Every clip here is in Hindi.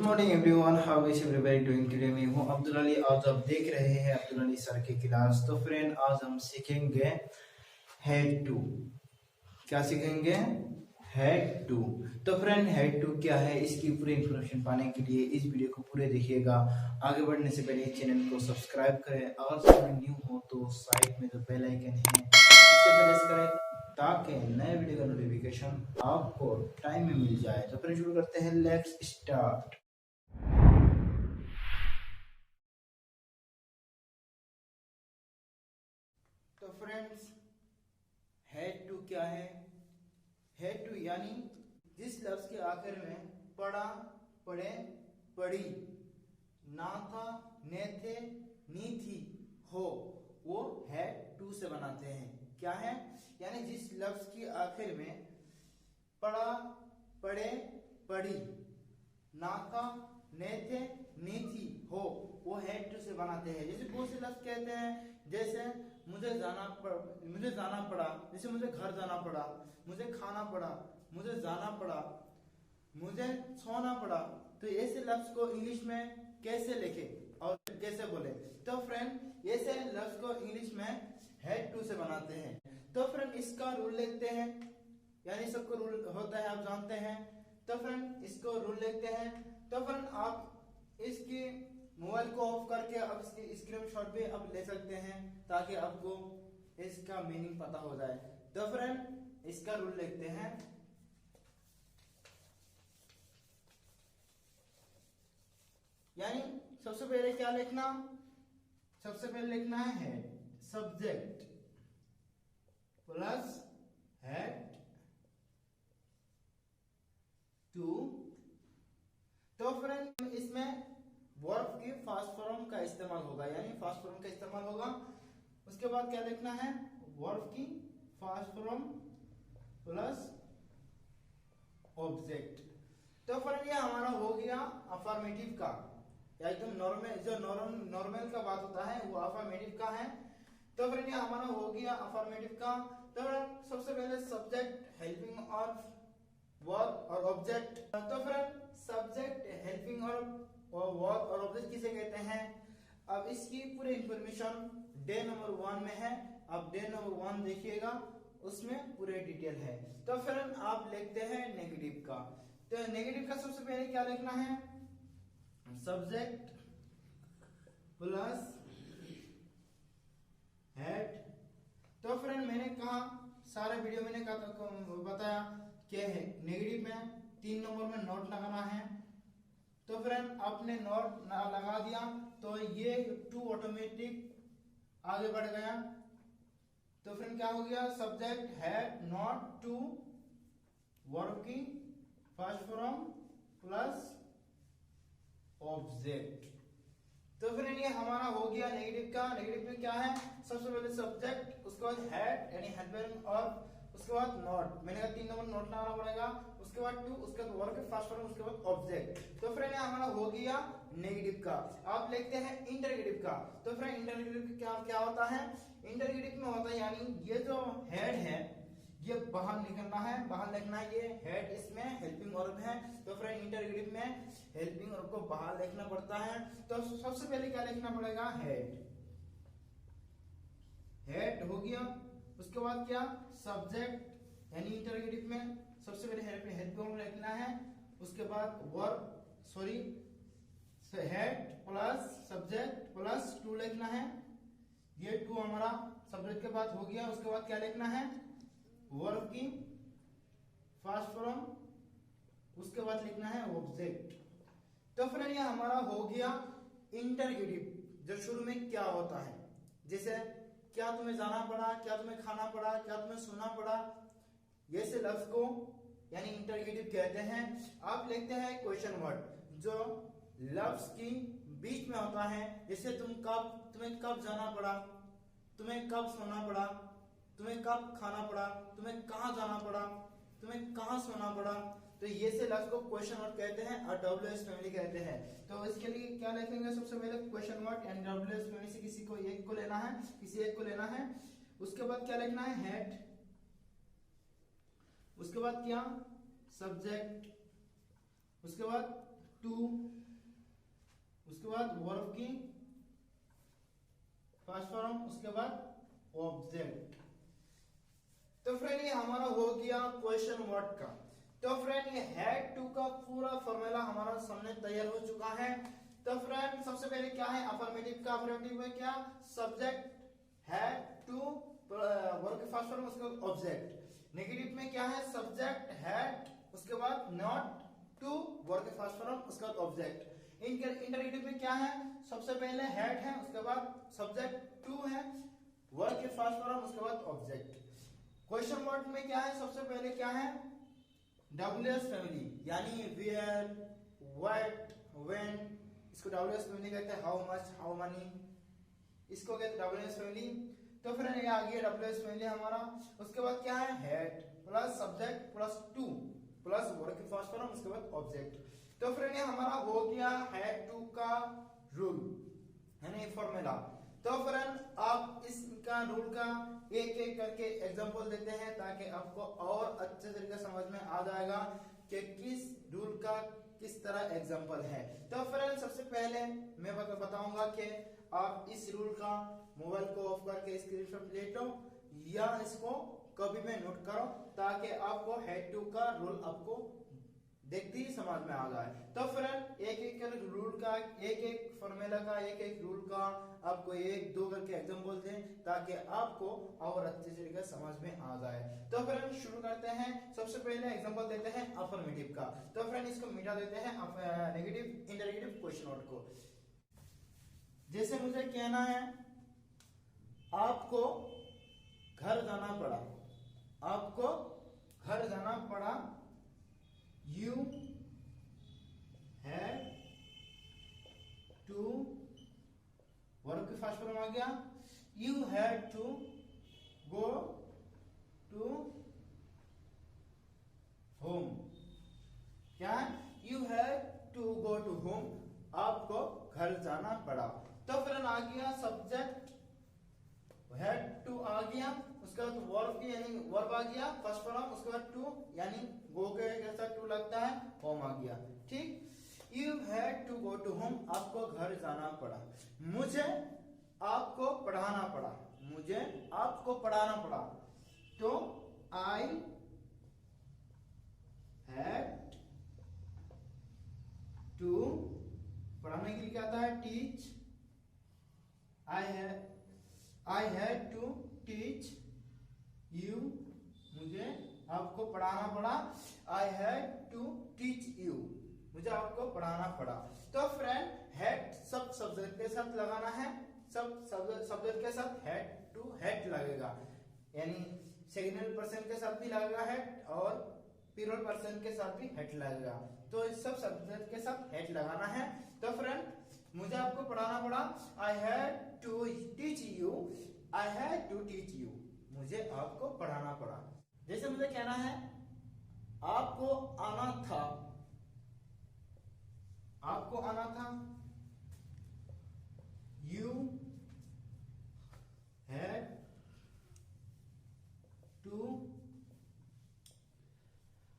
Morning everyone, how is everybody doing today. मैं हूं अब्दुल अली। आज आप देख रहे हैं अब्दुल अली सर की क्लास। तो फ्रेंड, आज हम सीखेंगे हेड टू। क्या सीखेंगे? Had to. तो फ्रेंड, हेड टू क्या है, इसकी पूरी इंफॉर्मेशन पाने के लिए इस वीडियो को पूरे देखिएगा। आगे बढ़ने से पहले चैनल को सब्सक्राइब करें। अगर चैनल न्यू हो तो साइड में जो बेल आइकन है इसे प्रेस करें ताकि नए वीडियो का नोटिफिकेशन आपको टाइम में मिल जाए। तो फिर शुरू करते हैं, लेट्स स्टार्ट। तो फ्रेंड्स, हेड टू क्या है? हेड टू यानी जिस लफ्ज के आखिर में पढ़ा, पढ़े, पढ़ी, ना था, ने थे, नी थी, हो, वो हेड टू से बनाते हैं। क्या है? यानी जिस लफ्ज की आखिर में पढ़ा, पढ़े, पढ़ी, ना था, ने थे, नी थी, हो, वो हेड टू से बनाते हैं। जैसे बहुत से लफ्ज कहते हैं, जैसे मुझे जाना पड़ा, जैसे मुझे घर जाना पड़ा, मुझे खाना पड़ा, मुझे जाना पड़ा, मुझे सोना पड़ा। तो ऐसे लफ्ज को इंग्लिश में कैसे लिखे और कैसे बोले? तो फ्रेंड, ऐसे लफ्ज को इंग्लिश में हेड टू से बनाते हैं। तो फ्रेंड, इसका रूल लिखते हैं, यानी सबको रूल होता है, आप जानते हैं। तो फ्रेंड, इसको रूल लिखते हैं। तो फ्रेंड, आप इसकी मोबाइल को ऑफ करके अब इसकी स्क्रीनशॉट भी अब ले सकते हैं ताकि आपको इसका मीनिंग पता हो जाए। तो फ्रेंड, इसका रूल लिखते हैं। यानी सबसे पहले क्या लिखना? सबसे पहले लिखना है had, subject plus had to. तो फ्रेंड, इसमें वर्ब की फास्ट फॉर्म का इस्तेमाल होगा, यानी फास्ट फॉर्म का इस्तेमाल होगा। उसके बाद क्या लिखना है? वर्ब की फास्ट फॉर्म प्लस ऑब्जेक्ट। तो फ्रेंड, ये हमारा हो गया अफर्मेटिव का, या एकदम नॉर्मल, जो नॉर्मल का बात होता है वो अफर्मेटिव का है। तो फ्रेंड, ये हमारा हो गया अफर्मेटिव का। तो फ्रेंड, सबसे पहले सब्जेक्ट, हेल्पिंग और वर्ब और ऑब्जेक्ट। तो फ्रेंड, सब्जेक्ट, हेल्पिंग और वर्ब और ऑब्जेक्ट किसे कहते हैं? अब इसकी पूरी इंफॉर्मेशन डे नंबर 1 में है। अब डे नंबर 1 देखिएगा, उसमें पूरे डिटेल है। तो फ्रेंड, आप लिखते हैं नेगेटिव का। तो नेगेटिव का सबसे पहले क्या लिखना है? Subject plus head. तो फ्रेंड, मैंने कहा, सारे वीडियो मैंने बताया क्या है, नेगेटिव में 3 नंबर में नोट लगाना है। तो फ्रेंड, आपने नोट लगा दिया तो ये टू ऑटोमेटिक आगे बढ़ गया। तो फ्रेंड, क्या हो गया? Subject, had, not, to, verb की फर्स्ट फॉर्म प्लस ऑब्जेक्ट। तो फ्रेंड, ये हमारा हो गया नेगेटिव का। नेगेटिव में क्या है? सबसे पहले सब्जेक्ट, उसके बाद हेड यानी हेल्पिंग, और उसके बाद नोट, मैंने कहा 3 नंबर नोट लगाना पड़ेगा। उसके बाद टू, उसके बाद वर्ब के फर्स्ट फॉर्म, उसके बाद ऑब्जेक्ट। तो फ्रेंड, ये हमारा हो गया नेगेटिव का। आप लिखते हैं इंटरगेटिव का। तो फ्रेंड, इंटरगेटिव क्या होता है? इंटरगेटिव में होता है, यानी ये जो हेड है ये बाहर निकलना है, बाहर लिखना है। ये हेड, इसमें हेल्पिंग वर्ब है। तो फ्रेंड, इंटरगेटिव में हेल्पिंग वर्ब को बाहर लिखना पड़ता है। तो सबसे पहले क्या लिखना पड़ेगा? हेड। हेड हो गया। उसके बाद क्या? सब्जेक्ट, यानी इंटरगेटिव में सबसे पहले हेल्पिंग वर्ब लिखना है। उसके बाद verb, sorry, head plus subject plus two लिखना है। ये टू हमारा सब्जेक्ट के बाद हो गया। उसके बाद क्या लिखना है? वर्ब की फर्स्ट फॉर्म, उसके बाद लिखना है ऑब्जेक्ट। तो फ्रेंड, ये हमारा हो गया इंटरगेटिव, जो शुरू में क्या होता है, जैसे क्या तुम्हें जाना पड़ा, क्या तुम्हें खाना पड़ा, क्या तुम्हें सोना पड़ा, ये से लफ्ज को यानी इंटरगेटिव कहते हैं। आप लिखते हैं क्वेश्चन वर्ड, जो लफ्ज की बीच में होता है। जैसे तुम्हें कब जाना पड़ा, तुम्हें कब सोना पड़ा, तुम्हें कब खाना पड़ा, तुम्हें कहां जाना पड़ा, तुम्हें कहां सोना पड़ा। तो ये से लफ्ज को क्वेश्चन वर्ड कहते हैं और WH फैमिली कहते हैं। तो इसके लिए क्या लिखेंगे? सबसे पहले question word and WH family से किसी को एक को लेना है, किसी एक को लेना है। उसके बाद क्या लिखना है? हेड। उसके बाद क्या? सब्जेक्ट। उसके बाद टू, बाद वर्ब की फर्स्ट फॉर्म, उसके बाद ऑब्जेक्ट। तो फ्रेंड ये हमारा हो गया क्वेश्चन वर्ड का। तो फ्रेंड ये हैड टू का पूरा फॉर्मूला हमारा सामने तैयार हो चुका है। तो फ्रेंड सबसे पहले क्या है अफर्मेटिव का, अफर्मेटिव में क्या सब्जेक्ट हैड टू वर्ब के फर्स्ट फॉर्म, उसके बाद ऑब्जेक्ट। नेगेटिव में क्या है सब्जेक्ट हैड, उसके बाद नॉट टू वर्ब के फर्स्ट फॉर्म, उसके बाद ऑब्जेक्ट। इंटरगेटिव में क्या है सबसे पहले हैड है, उसके बाद सब्जेक्ट टू है, वर्ब के फर्स्ट फॉर्म, उसके बाद ऑब्जेक्ट। क्वेश्चन वर्ड में क्या है सबसे पहले क्या है WS फैमिली, यानी वेयर, व्हाट, व्हेन, इसको WS फैमिली कहते हैं। हाउ मच, हाउ मनी, इसको कहते हैं WS फैमिली। तो फिर ये आ गया WS फैमिली हमारा। उसके बाद क्या है head plus subject plus two plus verb के फर्स्ट फॉर्म, उसके बाद ऑब्जेक्ट। तो फ्रेंड ये हमारा हो गया हैड टू का रूल यानी फॉर्मूला। तो फ्रेंड आप इसका रूल का एक एक करके एग्जांपल देते हैं ताकि आपको और अच्छे तरीके समझ में आ जाएगा कि किस रूल का किस तरह एग्जांपल है। तो फ्रेंड सबसे पहले मैं बताऊंगा कि आप इस रूल का मोबाइल को ऑफ करके स्क्रीनशॉट ले लो या इसको कभी में नोट करो ताकि आपको हेड टू का रूल आपको देखते ही समझ में आ जाए। तो फ्रेंड एक एक रूल का, एक एक फॉर्मूला का, एक एक रूल का आपको एक दो करके एग्जांपल दें ताकि आपको और अच्छे तरीके समझ में आ जाए। तो फ्रेंड शुरू करते हैं। सबसे पहले एग्जांपल देते हैं अफर्मेटिव का। तो फ्रेंड इसको मिटा देते हैं नेगेटिव इंटरगेटिव क्वेश्चन वर्ड को। जैसे मुझे कहना है आपको घर जाना पड़ा, आपको घर जाना पड़ा, यू हैड टू, वर्ब के फर्स्ट फॉर्म आ गया, you had to go to home. क्या है you had to go to home, आपको घर जाना पड़ा। तो फिर आ गया सब्जेक्ट हैड टू आ गया, उसके बाद वर्ब की यानी वर्ब आ गया फर्स्ट फॉर्म, उसके बाद टू यानी गो के जैसा टू लगता है होम आ गया। ठीक, you had to go to home, आपको घर जाना पड़ा। मुझे आपको पढ़ाना पड़ा, मुझे आपको पढ़ाना पड़ा। तो आई हैड टू, पढ़ाने के लिए क्या आता है teach, I had to teach you, मुझे आपको पढ़ाना पड़ा। I had to teach you, मुझे आपको पढ़ाना पड़ा। तो फ्रेंड हैड सब सब्जेक्ट के साथ लगाना है, सब सब्जेक्ट के साथ हैड टू हैड लगेगा, यानी सेकंड पर्सन के साथ भी लगेगा हैड और प्लूरल पर्सन के साथ भी हैड लगेगा। तो इस सब सब्जेक्ट के साथ हैड लगाना है। तो फ्रेंड मुझे आपको पढ़ाना पड़ा, I had to teach you, I had to teach you, मुझे आपको पढ़ाना पड़ा। जैसे मुझे कहना है आपको आना था, आपको आना था, you had to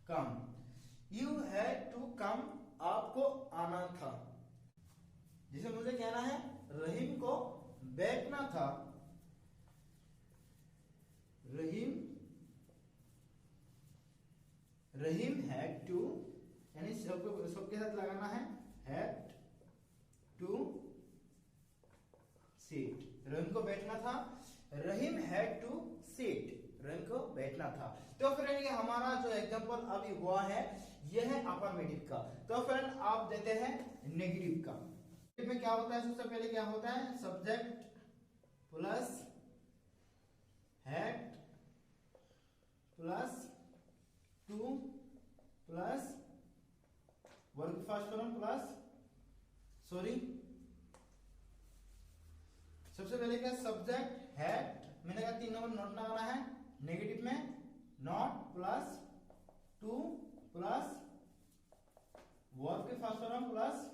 come, you had to come, आपको आना था। जैसे मुझे कहना है रहीम को बैठना था, रहीम हैड टू, यानी सबके साथ लगाना है हैड टू सीट, रहीम को बैठना था, रहीम हैड टू सीट, रहीम को बैठना था। तो फ्रेंड ये हमारा जो एग्जांपल अभी हुआ है यह है अफर्मेटिव का। तो फ्रेंड आप देते हैं नेगेटिव का। में क्या होता है सबसे पहले क्या होता है subject plus had plus two plus verb first form plus सबसे पहले क्या सब्जेक्ट हैड, मैंने कहा 3 नंबर नॉट लगाना है, नेगेटिव में not plus two plus verb के फर्स्ट फॉर्म प्लस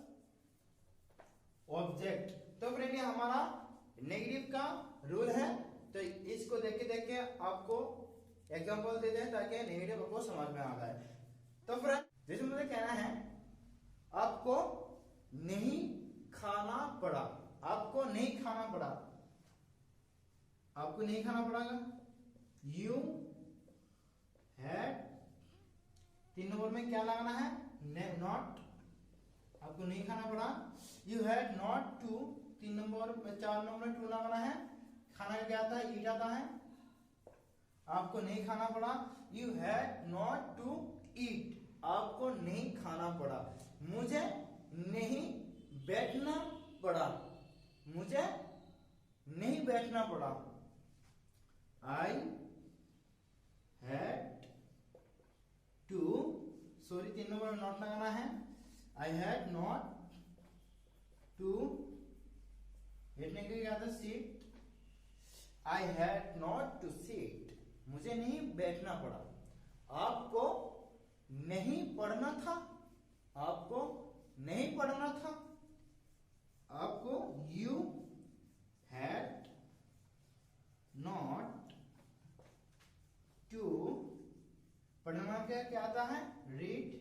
ऑब्जेक्ट। तो फ्रेंड ये हमारा नेगेटिव का रूल है। तो इसको देख के आपको एग्जांपल दे दें ताकि नेगेटिव आपको समझ में आ जाए। तो फ्रेंड जैसे मुझे कहना है आपको नहीं खाना पड़ा, आपको नहीं खाना पड़ा, आपको नहीं खाना पड़ेगा। यू हैड, 3 नंबर में क्या लगाना है, नॉट, आपको नहीं खाना पड़ा। You had not to, 3 number में 4 नंबर में टू लगाना है, खाना क्या आता है, ईट आता है, आपको नहीं खाना पड़ा। You had not to eat, आपको नहीं खाना पड़ा। मुझे नहीं बैठना पड़ा, मुझे नहीं बैठना पड़ा। I had to, sorry 3 number में नॉट लगाना है। आई हैड नॉट टू, बैठने के लिए क्या था, sit. I had not to sit, मुझे नहीं बैठना पड़ा। आपको नहीं पढ़ना था, आपको नहीं पढ़ना था, आपको यू हैड नॉट टू, पढ़ना क्या आता है, रीड,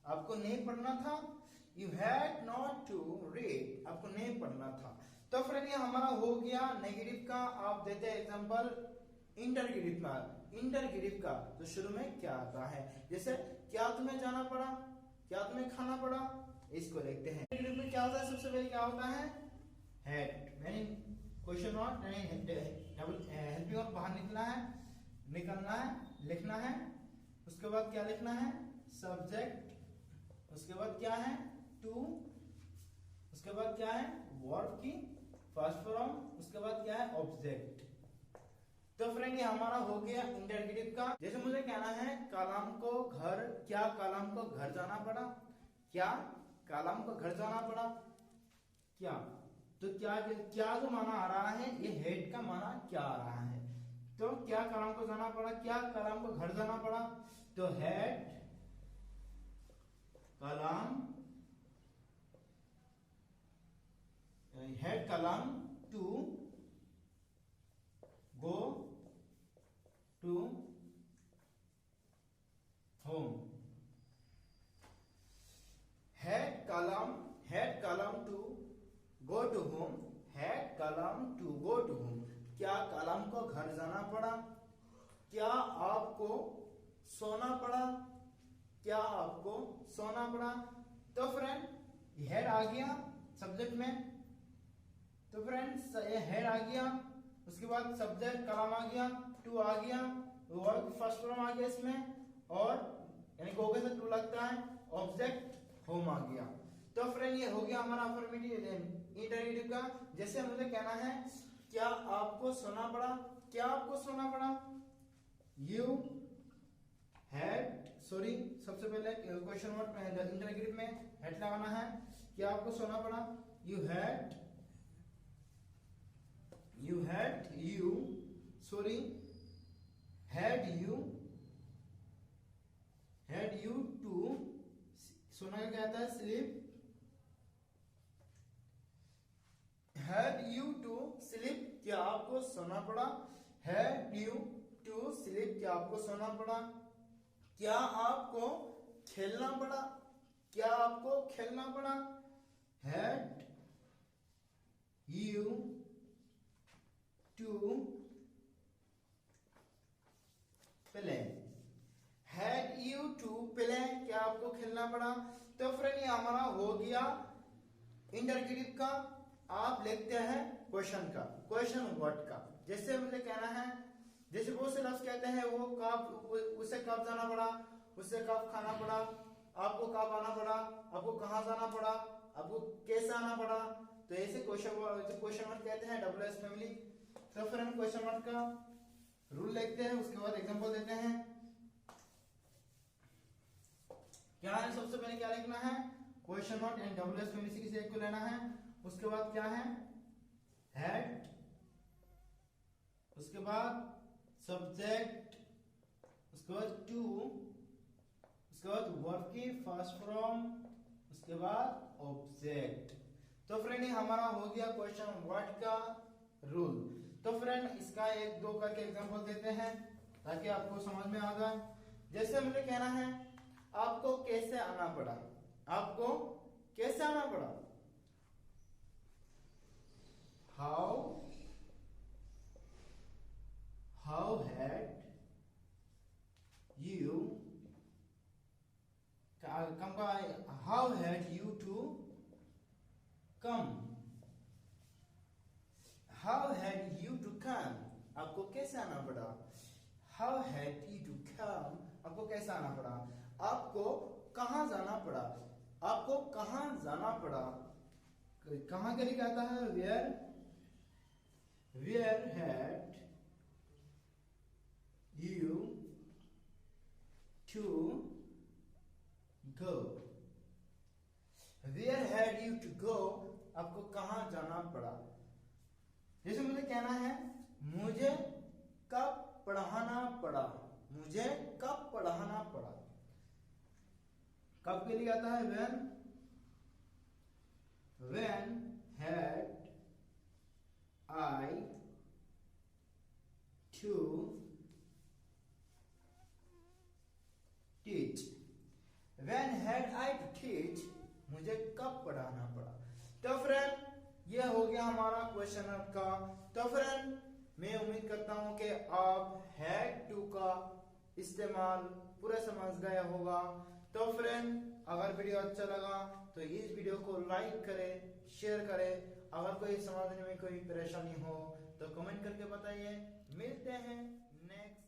आपको नहीं पढ़ना था। You had not to read, आपको नहीं पढ़ना था। तो फ्रेंड ये हमारा हो गया नेगेटिव का। आप देते हैं एग्जांपल इंटरगेटिव का। इंटरगेटिव का तो शुरू में क्या आता है, जैसे क्या तुम्हें जाना पड़ा, क्या तुम्हें खाना पड़ा, इसको देखते हैं। इंटरगेटिव में क्या होता है, सबसे पहले क्या होता है, हैड, यानी क्वेश्चन नॉट, हेल्पिंग और बाहर निकलना है, लिखना है। उसके बाद क्या लिखना है, सब्जेक्ट। उसके बाद क्या है, टू। उसके बाद क्या है, वर्ब की फर्स्ट फॉर्म। उसके बाद क्या है, ऑब्जेक्ट। तो फ्रेंड ये हमारा हो गया इंटरगेटिव का। जैसे मुझे कहना है कलाम को घर, क्या कलाम को घर जाना पड़ा, क्या कलाम को घर जाना पड़ा, क्या, तो क्या जो माना आ रहा है, ये हेड का माना क्या आ रहा है। तो क्या कलाम को जाना पड़ा, क्या कलाम को घर जाना पड़ा, तो had Kalam, had Kalam to go to home. Had Kalam to go to home, had Kalam to go to home. क्या कलाम को घर जाना पड़ा, क्या आपको सोना पड़ा, क्या आपको सोना पड़ा। तो फ्रेंड हेड आ गया सब्जेक्ट में, तो फ्रेंड्स ये हेड आ गया। उसके बाद सब्जेक्ट कलाम आ गया, टू आ गया, वर्ब फर्स्ट फॉर्म आ गया इसमें, और यानी गो से टू लगता है, ऑब्जेक्ट होम आ गया। तो फ्रेंड ये हो गया हमारा अफर्मेटिव इंटरगेटिव का। जैसे मुझे कहना है क्या आपको सोना पड़ा, क्या आपको सोना पड़ा, यू हैड, सॉरी सबसे पहले क्वेश्चन वर्ड इंटरगेटिव में हेड लगाना है। क्या आपको सोना पड़ा, you had, you sorry had you to, सोना का क्या आता है, sleep. Had you to sleep, क्या आपको सोना पड़ा, हैड यू टू स्लीप, क्या आपको सोना पड़ा। क्या आपको खेलना पड़ा, क्या आपको खेलना पड़ा, had you to play, had you to play, क्या आपको खेलना पड़ा। तो फ्रेंड ये हमारा हो गया इंटरगेटिव का। आप लिखते हैं क्वेश्चन का, क्वेश्चन वर्ड का। जैसे मुझे कहना है, जैसे बहुत से लफ्ज कहते हैं वो कब, उसे कब जाना पड़ा, उसे कब खाना पड़ा, आपको कब आना पड़ा, आपको कहाँ जाना पड़ा, आपको कैसे आना पड़ा। तो ऐसे क्वेश्चन वर्ड कहते हैं WH फैमिली। तो फिर हम क्वेश्चन वर्ड का रूल लिखते हैं, उसके बाद एग्जांपल देते हैं। क्या है, सबसे पहले क्या लिखना है, question word and WH family किसी एक को लेना है। उसके बाद क्या है, हेड, उसके बाद सब्जेक्ट, उसके बाद टू, उसके बाद वर्ब की फर्स्ट फॉर्म, उसके बाद ऑब्जेक्ट। तो फ्रेंड ये हमारा हो गया क्वेश्चन वर्ड का रूल। तो फ्रेंड इसका एक दो करके एग्जांपल देते हैं ताकि आपको समझ में आ जाए। जैसे मुझे कहना है आपको कैसे आना पड़ा, आपको कैसे आना पड़ा? How had you how had you to come? How had you to come? आपको कैसे आना पड़ा? How had you to come? आपको कैसे आना पड़ा? आपको कहां जाना पड़ा? आपको कहां जाना पड़ा? कहां के लिए कहता है? where had you to go? Where had you to go? आपको कहां जाना पड़ा? जैसे मुझे कहना है मुझे कब पढ़ाना पड़ा, मुझे कब पढ़ाना पड़ा। कब के लिए आता है? when had I to teach? when had I to teach? मुझे कब पढ़ाना पड़ा। तो फ्रेंड ये हो गया हमारा क्वेश्चन का। तो फ्रेंड मैं उम्मीद करता हूं कि आप हैड टू का इस्तेमाल पूरा समझ गए होगा। तो फ्रेंड अगर वीडियो अच्छा लगा तो इस वीडियो को लाइक करें, शेयर करें। अगर कोई समझने में कोई परेशानी हो तो कमेंट करके बताइए। मिलते हैं नेक्स्ट